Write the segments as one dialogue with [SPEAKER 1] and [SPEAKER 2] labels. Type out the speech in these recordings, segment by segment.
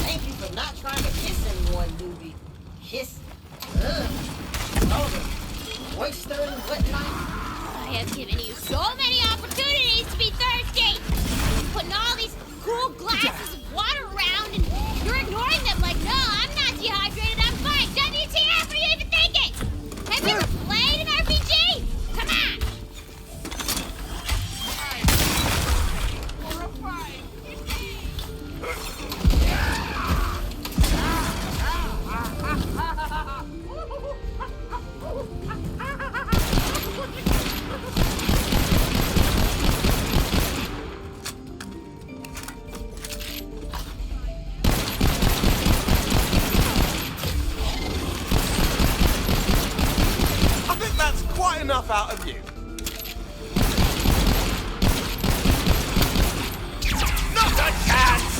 [SPEAKER 1] Thank you for not trying to kiss anyone, newbie. Kiss? Ugh. All the moisture and whatnot.
[SPEAKER 2] I have given you so many opportunities to be thirsty! Putting all these cool glasses of water around and you're ignoring them like, no, I'm not dehydrated, I'm fine. WTF, are you even thinking? Have you ever played an RPG? Come on!
[SPEAKER 3] Enough out of you. Not a chance!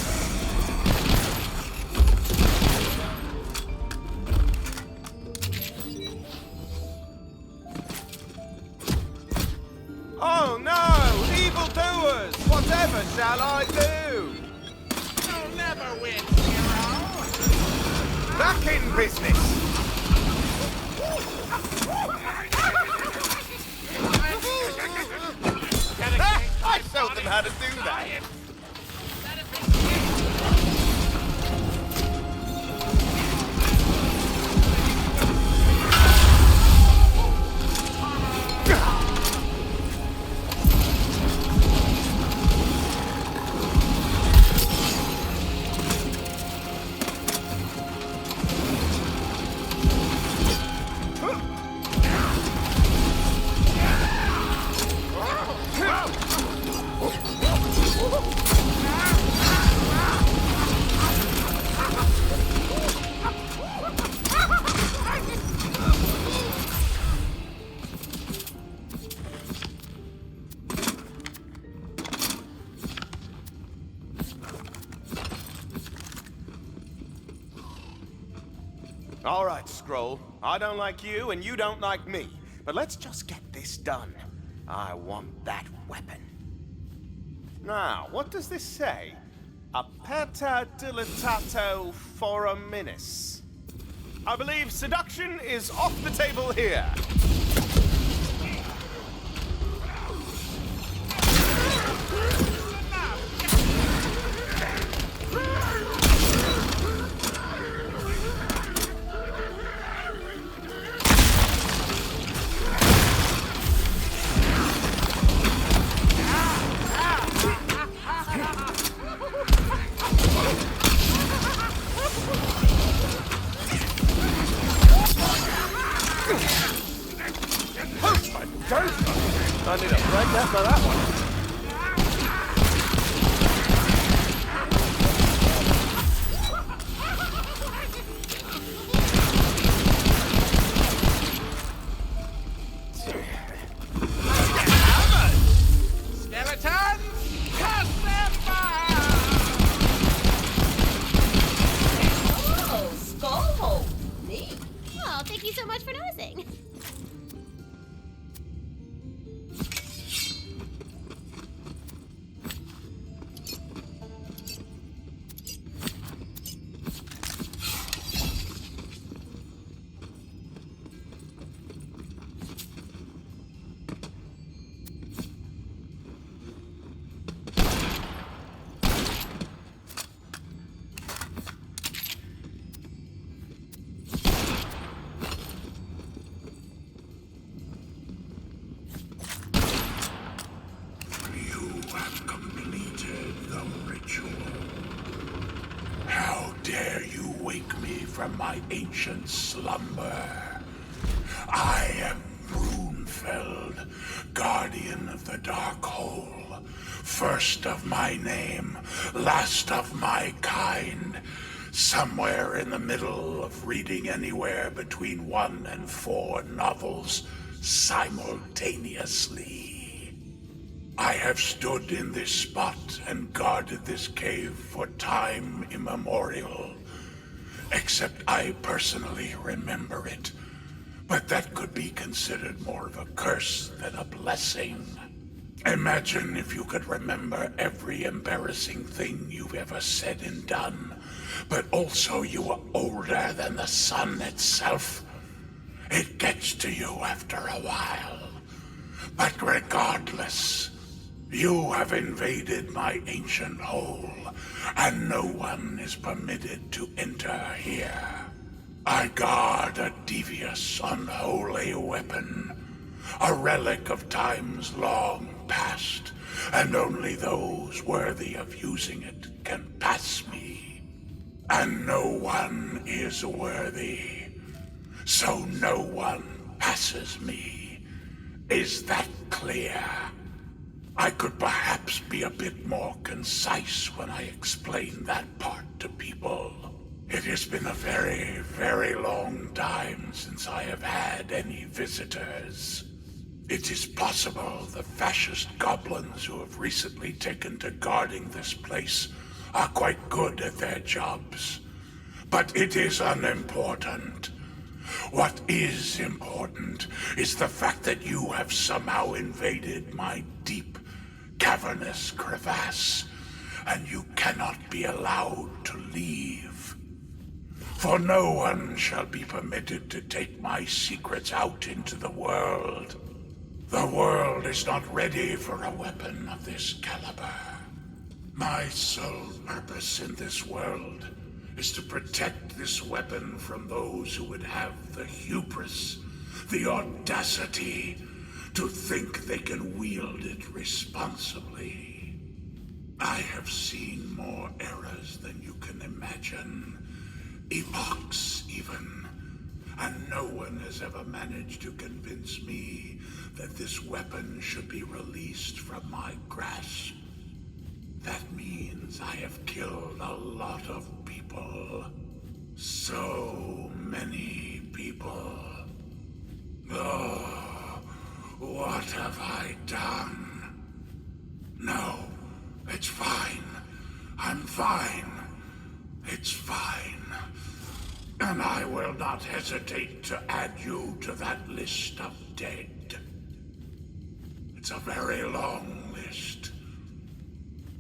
[SPEAKER 3] Oh no! Evildoers! Whatever shall I do?
[SPEAKER 4] You'll never win, hero!
[SPEAKER 3] Back in business! I showed them how to do that. All right, Scroll. I don't like you, and you don't like me. But let's just get this done. I want that weapon. Now, what does this say? Aperta dilatato foraminis. I believe seduction is off the table here. I need a break after that one.
[SPEAKER 4] Skeletons, cast their fire!
[SPEAKER 1] Oh, skull. Neat.
[SPEAKER 2] Oh, thank you so much for noticing.
[SPEAKER 5] From my ancient slumber. I am Runefeld, guardian of the Dark Hole, first of my name, last of my kind, somewhere in the middle of reading anywhere between 1 and 4 novels simultaneously. I have stood in this spot and guarded this cave for time immemorial. Except I personally remember it. But that could be considered more of a curse than a blessing. Imagine if you could remember every embarrassing thing you've ever said and done, but also you were older than the sun itself. It gets to you after a while. But regardless, you have invaded my ancient hole, and no one is permitted to enter here. I guard a devious, unholy weapon, a relic of times long past, and only those worthy of using it can pass me. And no one is worthy, so no one passes me. Is that clear? I could perhaps be a bit more concise when I explain that part to people. It has been a very, very long time since I have had any visitors. It is possible the fascist goblins who have recently taken to guarding this place are quite good at their jobs. But it is unimportant. What is important is the fact that you have somehow invaded my deep, cavernous crevasse, and you cannot be allowed to leave. For no one shall be permitted to take my secrets out into the world. The world is not ready for a weapon of this caliber. My sole purpose in this world is to protect this weapon from those who would have the hubris, the audacity, to think they can wield it responsibly. I have seen more eras than you can imagine. Epochs, even. And no one has ever managed to convince me that this weapon should be released from my grasp. That means I have killed a lot of people. So many people. Oh, what have I done? No, it's fine. I'm fine. It's fine. And I will not hesitate to add you to that list of dead. It's a very long list.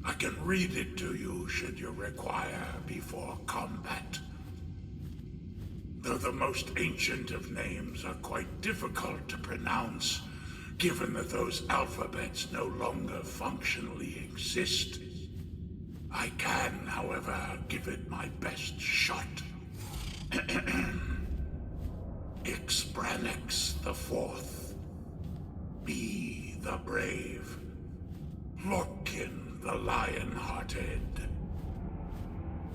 [SPEAKER 5] I can read it to you should you require before combat. Though the most ancient of names are quite difficult to pronounce, given that those alphabets no longer functionally exist. I can, however, give it my best shot. Ixbranix the Fourth. Be the brave. Lorkin the lion-hearted.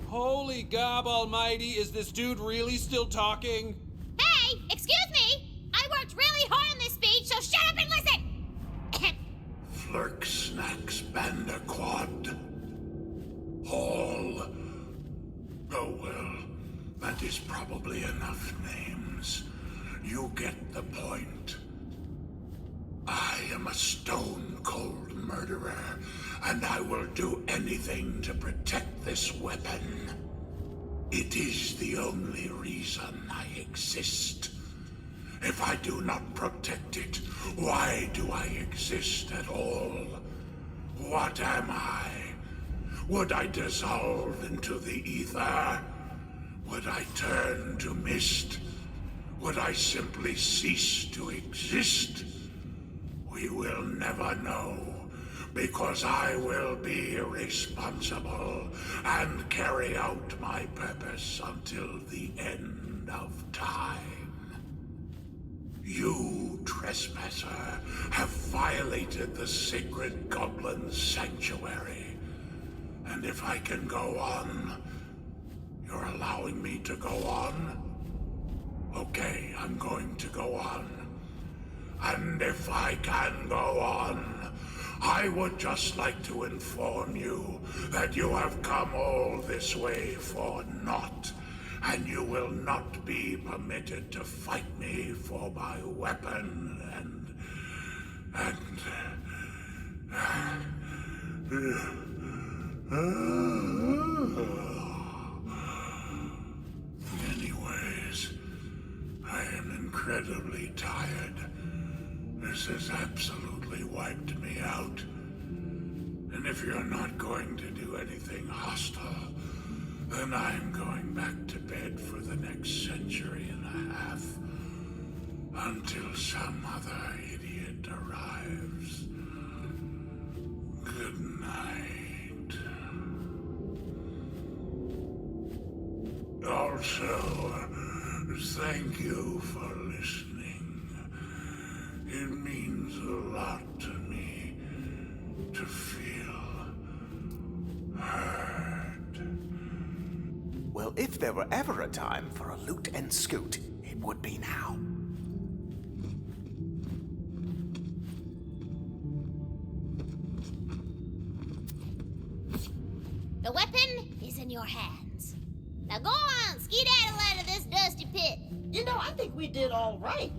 [SPEAKER 6] Holy gob almighty, is this dude really still talking?
[SPEAKER 2] Hey, excuse me! I worked really hard on this speech, so shut up and listen!
[SPEAKER 5] Flurksnax Bandaquad. Hall. Oh well, that is probably enough names. You get the point. I am a stone-cold murderer, and I will do anything to protect this weapon. It is the only reason I exist. If I do not protect it, why do I exist at all? What am I? Would I dissolve into the ether? Would I turn to mist? Would I simply cease to exist? We will never know, because I will be responsible and carry out my purpose until the end of time. You, trespasser, have violated the sacred goblin sanctuary. And if I can go on, you're allowing me to go on? Okay, I'm going to go on. And if I can go on, I would just like to inform you that you have come all this way for naught, and you will not be permitted to fight me for my weapon Anyways, I am incredibly tired. This is absolutely wiped me out. And if you're not going to do anything hostile, then I'm going back to bed for the next century and a half. Until some other idiot arrives. Good night. Also, thank you for listening. It means a lot to me to feel heard.
[SPEAKER 3] Well, if there were ever a time for a loot and scoot, it would be now.
[SPEAKER 2] The weapon is in your hands. Now go on, skedaddle out of this dusty pit.
[SPEAKER 1] You know, I think we did all right.